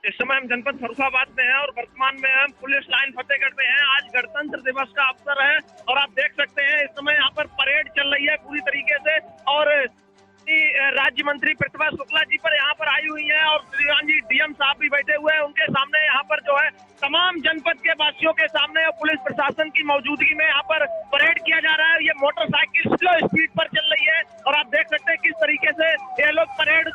इस समय हम जनपद फर्रुखाबाद में हैं और वर्तमान में हम पुलिस लाइन फतेहगढ़ में हैं। आज गणतंत्र दिवस का अवसर है और आप देख सकते हैं इस समय यहाँ पर परेड चल रही है पूरी तरीके से और राज्य मंत्री प्रतिभा शुक्ला जी पर यहाँ पर आई हुई है और श्रीमान जी डीएम साहब भी बैठे हुए हैं। उनके सामने यहाँ पर जो है तमाम जनपद के वासियों के सामने और पुलिस प्रशासन की मौजूदगी में यहाँ पर परेड किया जा रहा है। ये मोटरसाइकिल स्लो स्पीड पर चल रही है और आप देख सकते हैं किस तरीके से ये लोग परेड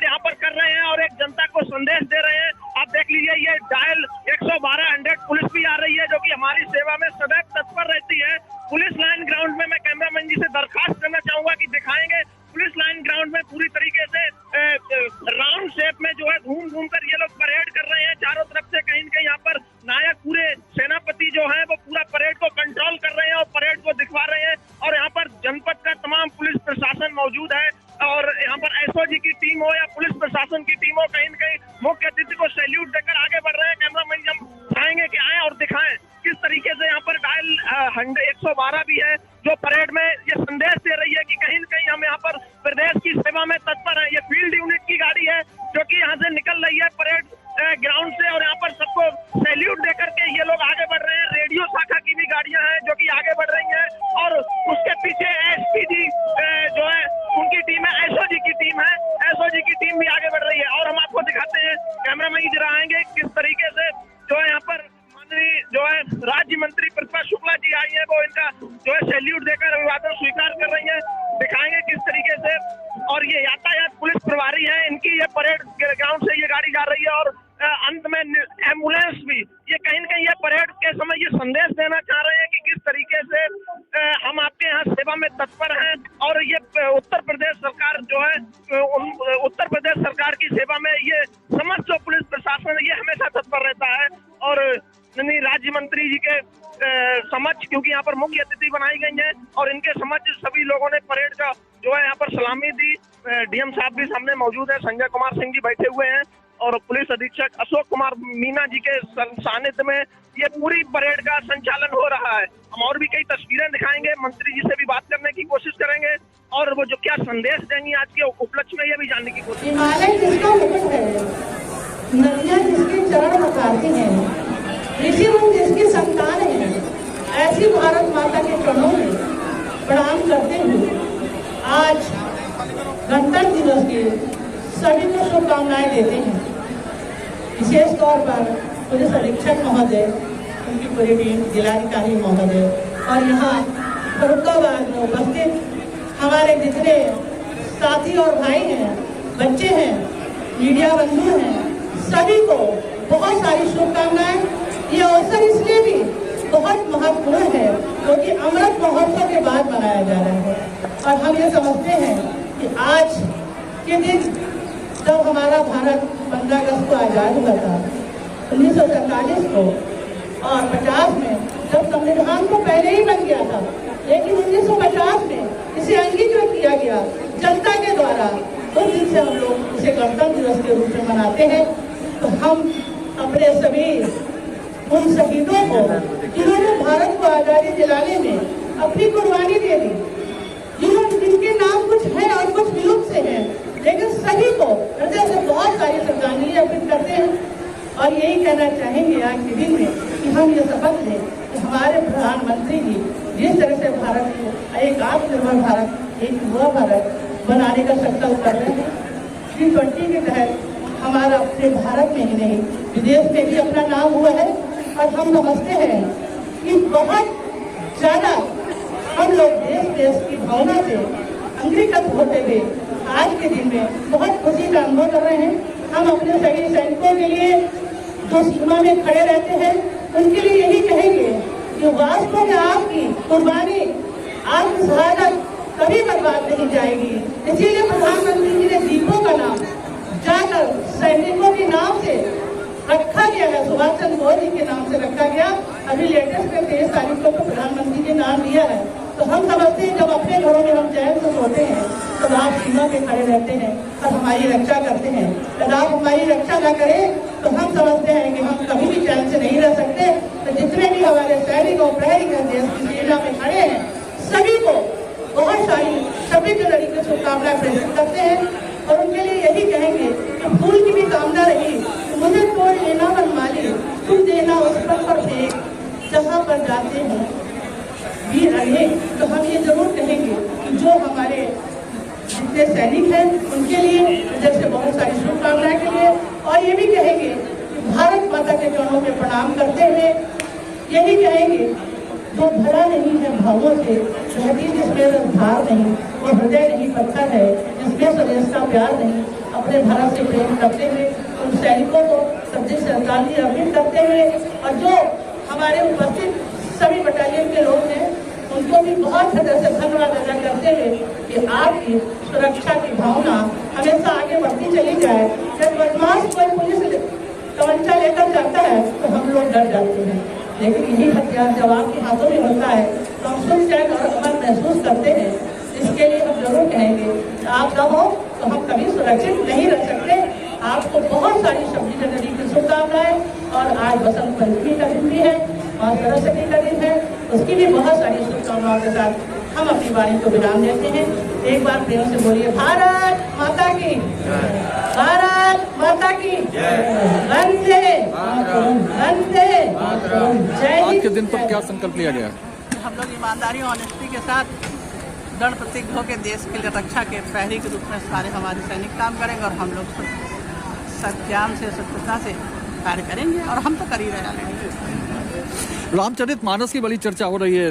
यहाँ पर कर रहे हैं और एक जनता को संदेश दे रहे हैं। आप देख लीजिए ये डायल 112 पुलिस भी आ रही है जो कि हमारी सेवा में सदैव तत्पर रहती है। पुलिस लाइन ग्राउंड में मैं कैमरामैन जी से दरखास्त करना चाहूंगा कि दिखाएंगे पुलिस लाइन ग्राउंड में पूरी तरीके से राउंड शेप में जो है घूम घूम कर ये लोग परेड कर रहे हैं। चारों तरफ से कहीं न कहीं यहाँ पर नायक पूरे सेनापति जो है वो पूरा परेड को कंट्रोल कर रहे हैं और परेड को दिखवा रहे हैं और यहाँ पर जनपद का तमाम पुलिस प्रशासन मौजूद है और यहाँ पर एसओजी की टीम हो या पुलिस प्रशासन की टीम हो, कहीं न कहीं मुख्य अतिथि को सैल्यूट देकर आगे बढ़ रहे हैं। कैमरामैन जी हम चाहेंगे कि आए और दिखाएं किस तरीके से यहाँ पर डायल 112 भी है जो परेड में ये संदेश दे रही है कि कहीं न कहीं हम यहाँ पर प्रदेश की सेवा में तत्पर है। ये फील्ड यूनिट की गाड़ी है जो कि यहाँ से निकल रही है परेड ग्राउंड से और यहाँ पर सबको सैल्यूट देकर के ये लोग आगे बढ़ रहे हैं। रेडियो शाखा की भी गाड़ियां हैं जो कि आगे बढ़ रही हैं और उसके पीछे एसपी जी जो है उनकी टीम है, एसओजी की टीम है, एसओजी की टीम भी आगे बढ़ रही है और हम आपको दिखाते हैं कैमरामैन जरा आएंगे किस तरीके से जो है यहाँ पर माननीय जो है राज्य मंत्री प्रतिभा शुक्ला जी आई है वो इनका जो है सैल्यूट देकर अभिवादन स्वीकार कर रही है। दिखाएंगे किस तरीके से और ये यातायात पुलिस प्रभारी है इनकी ये परेड ग्राउंड से ये गाड़ी जा रही है और अंत में एम्बुलेंस भी ये कहीं न कहीं ये परेड के समय ये संदेश देना चाह रहे हैं कि किस तरीके से हम आपके यहाँ सेवा में तत्पर हैं और ये उत्तर प्रदेश सरकार जो है उत्तर प्रदेश सरकार की सेवा में ये समस्त जो पुलिस प्रशासन ये हमेशा तत्पर रहता है और राज्य मंत्री जी के समक्ष क्योंकि यहाँ पर मुख्य अतिथि बनाई गई है और इनके समक्ष सभी लोगों ने परेड का जो है यहाँ पर सलामी दी। डीएम साहब भी सामने मौजूद है, संजय कुमार सिंह जी बैठे हुए हैं और पुलिस अधीक्षक अशोक कुमार मीना जी के सानिध्य में ये पूरी परेड का संचालन हो रहा है। हम और भी कई तस्वीरें दिखाएंगे, मंत्री जी से भी बात करने की कोशिश करेंगे और वो जो क्या संदेश देंगी आज के उपलक्ष्य में ये भी जानने की कोशिश। हिमालय जिसका मुकुट है, नदियां जिसके चरण पखारती हैं, ऋषि मुनि जिसकी संतान है, ऐसी भारत माता के चरणों में प्रणाम करते हुए आज गणतंत्र दिवस की सभी को शुभकामनाएं देते हैं। विशेष तौर पर पुलिस अधीक्षक महोदय, उनकी पूरी टीम, जिलाधिकारी महोदय और यहाँ फर्रुखाबाद में उपस्थित हमारे जितने साथी और भाई हैं, बच्चे हैं, मीडिया बंधु हैं, सभी को बहुत सारी शुभकामनाएं। ये अवसर इसलिए भी बहुत महत्वपूर्ण है क्योंकि अमृत महोत्सव के बाद मनाया जा रहा है और हम ये समझते हैं कि आज के दिन जब हमारा भारत 15 अगस्त को आजाद हुआ था 1947 को और 50 में जब संविधान को पहले ही बन गया था, लेकिन 1950 में इसे अंगीकृत किया गया जनता के द्वारा। उस दिन से हम लोग इसे गणतंत्र दिवस के रूप में मनाते हैं। तो हम अपने सभी उन शहीदों को जिन्होंने भारत को आजादी दिलाने में अपनी कुर्बानी दे दी, जिनके नाम कुछ है और कुछ विलुप्त से हैं, लेकिन सभी को हृदय से बहुत सारी श्रद्धांजलि अर्पित करते हैं और यही कहना चाहेंगे आज के दिन में कि हम ये शपथ लें कि हमारे प्रधानमंत्री जी जिस तरह से भारत को एक आत्मनिर्भर भारत, एक युवा भारत बनाने का संकल्प कर रहे हैं। G20 के तहत हमारा अपने भारत में ही नहीं विदेश में भी अपना नाम हुआ है और हम समझते हैं कि बहुत ज्यादा हम लोग देश की भावना से अंगीकृत होते हुए आज के दिन में बहुत खुशी का अनुभव कर रहे हैं। हम अपने सभी सैनिकों के लिए जो सीमा में खड़े रहते हैं उनके लिए यही कहेंगे कि वास्तव में आपकी कुर्बानी, आपकी शहादत कभी बर्बाद नहीं जाएगी। इसीलिए प्रधानमंत्री जी ने दीपों का नाम जाकर सैनिकों के नाम से रखा गया है, सुभाष चंद्र बोस जी के नाम से रखा गया। अभी लेटेस्ट में 23 तारीख को प्रधानमंत्री जी नाम दिया है। तो हम समझते हैं जब अपने घरों में हम चैन से सोते हैं तो आप सीमा पे खड़े रहते हैं और हमारी रक्षा करते हैं। अगर आप हमारी रक्षा न करें तो हम समझते हैं कि हम कभी भी चैन से नहीं रह सकते। तो जितने भी हमारे सैनिक और प्रहरी देश की सेना में खड़े हैं सभी को बहुत सारी 26 जनवरी की शुभकामनाएं प्रेषित करते हैं और उनके लिए यही कहेंगे कि फूल की भी कामना रही, मुझे जाते हैं वीर अनेक, तो हम ये जरूर कहेंगे कि जो हमारे जितने सैनिक हैं उनके लिए जैसे बहुत सारी शुभकामनाएं के लिए, और ये भी कहेंगे कि भारत माता के चरणों में प्रणाम करते हुए यही कहेंगे, जो भरा नहीं है भावों से, धरती जिसमें रसधार नहीं, वो हृदय नहीं पत्थर है, जिसमें स्वदेश का प्यार नहीं, अपने भारत से प्रेम करते हुए उन सैनिकों को सबसे श्रद्धांजलि अर्पित करते हुए, और जो हमारे उपस्थित सभी बटालियन के लोग हैं उनको भी बहुत हृदय से धन्यवाद अदा करते हुए कि आपकी सुरक्षा की भावना हमेशा आगे बढ़ती चली जाए। जब बदमाश कोई पुलिस तमंचा लेकर जाता है तो हम लोग डर जाते हैं, लेकिन यही हथियार जब आपके हाथों में होता है तो हम सुरक्षित और अमन महसूस करते हैं। इसके लिए हम जरूर कहेंगे आप न हो तो हम कभी सुरक्षित नहीं रह सकते। आपको बहुत सारी सब्जी जनवरी की शुभकामनाएं, और आज बसंत पंचमी का दिन भी है और सरस्वती का दिन है, उसकी भी बहुत सारी शुभकामनाओं के साथ हम अपनी वाणी को विराम देते हैं। एक बार प्रेम से बोलिए भारत माता की, भारत माता की, वंदे वंदे जय। आज के दिन पर क्या संकल्प लिया गया? हम लोग ईमानदारी और ऑनेस्टी के साथ दृढ़ प्रतिज्ञ होकर देश के लिए रक्षा के प्रहरी के रूप में सारे हमारे सैनिक काम करेंगे, और हम लोग सत्यान से सत्यता से कार्य करेंगे, और हम तो कर ही रहे हैं। रामचरितमानस की बड़ी चर्चा हो रही है,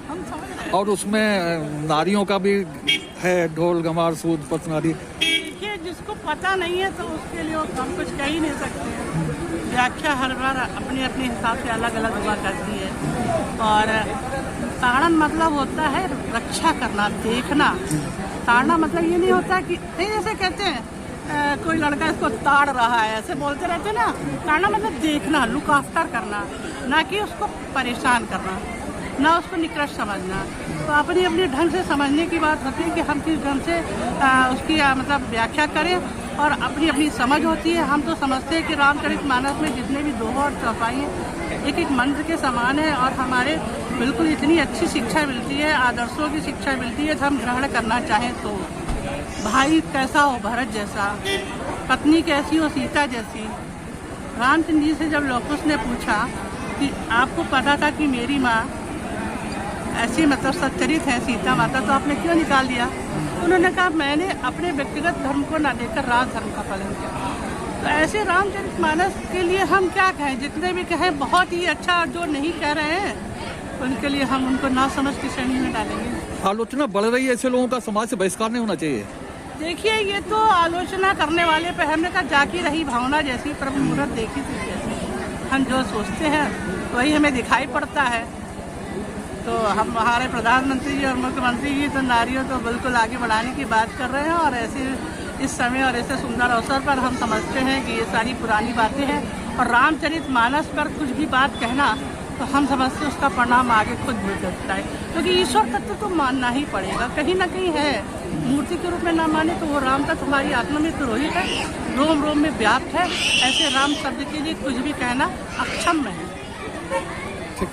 हम समझ रहे हैं, और उसमें नारियों का भी है, ढोल गमार सूद पसनारी। देखिए जिसको पता नहीं है तो उसके लिए हम कुछ कह ही नहीं सकते। व्याख्या हर बार अपने अपने हिसाब से अलग अलग हुआ करती है, और ताड़न मतलब होता है रक्षा करना, देखना। ताड़ना मतलब ये नहीं होता कि नहीं, जैसे कहते हैं कोई लड़का इसको ताड़ रहा है, ऐसे बोलते रहते ना। ताड़ना मतलब देखना, लुक आफ्टर करना, ना कि उसको परेशान करना, ना उसको निकृष्ट समझना। तो अपनी अपनी ढंग से समझने की बात होती है कि हम किस ढंग से उसकी मतलब व्याख्या करें, और अपनी अपनी समझ होती है। हम तो समझते हैं कि रामचरितमानस में जितने भी दोहा और चौपाई हैं एक एक मंत्र के समान है, और हमारे बिल्कुल इतनी अच्छी शिक्षा मिलती है, आदर्शों की शिक्षा मिलती है। हम ग्रहण करना चाहें तो भाई कैसा हो भरत जैसा, पत्नी कैसी हो सीता जैसी। रामचंद्र जी से जब लोकुश ने पूछा कि आपको पता था कि मेरी माँ ऐसी मतलब सच्चरित है सीता माता, तो आपने क्यों निकाल दिया? उन्होंने कहा मैंने अपने व्यक्तिगत धर्म को न देकर राज धर्म का पालन किया। तो ऐसे रामचरितमानस के लिए हम क्या कहें, जितने भी कहें बहुत ही अच्छा, और जो नहीं कह रहे हैं उनके लिए हम उनको ना समझ की श्रेणी में डालेंगे। आलोचना बढ़ रही है, ऐसे लोगों का समाज से बहिष्कार नहीं होना चाहिए। देखिए ये तो आलोचना करने वाले पे हमने कहा जाकी रही भावना जैसी, प्रभु मुहूर्त देखी थी जैसी। हम जो सोचते हैं वही हमें दिखाई पड़ता है। तो हम हमारे प्रधानमंत्री जी और मुख्यमंत्री जी तो नारियों को बिल्कुल आगे बढ़ाने की बात कर रहे हैं, और ऐसे इस समय और ऐसे सुंदर अवसर पर हम समझते हैं कि ये सारी पुरानी बातें हैं, और रामचरितमानस पर कुछ भी बात कहना तो हम समझते उसका परिणाम आगे खुद भुगतना है, क्योंकि ईश्वर तत्व तो मानना ही पड़ेगा, कहीं ना कहीं है। मूर्ति के रूप में ना माने तो वो राम तत्व हमारी आत्मा में तो रोहित है, रोम रोम में व्याप्त है। ऐसे राम शब्द के लिए कुछ भी कहना अक्षम है। ठीक।